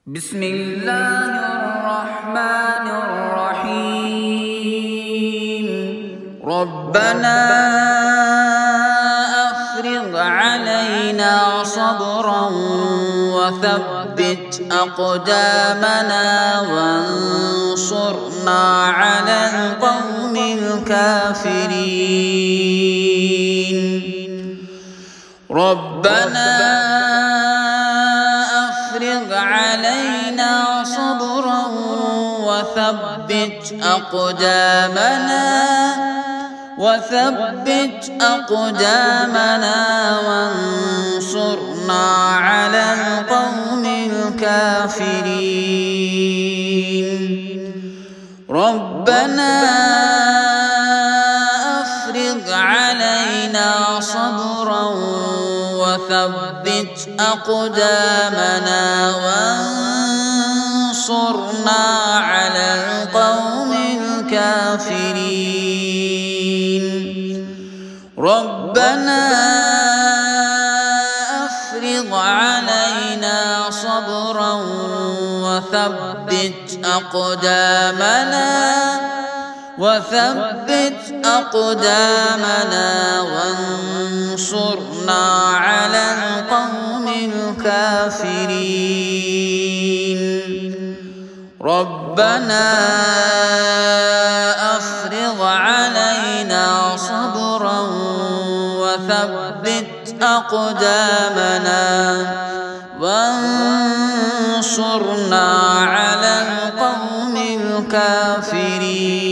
بسم الله الرحمن الرحيم. ربنا أفرغ علينا صبرا وثبت أقدامنا وانصرنا على القوم الكافرين. ربنا أفرغ علينا صبرا وثبت أقدامنا وانصرنا على القوم الكافرين. ربنا أفرغ علينا صبرا وثبت أقدامنا وانصرنا على القوم الكافرين. ربنا أفرغ علينا صبرا وثبت أقدامنا وانصرنا على القوم الكافرين. ربنا أفرغ علينا صبرا وثبت أقدامنا وانصرنا على القوم الكافرين.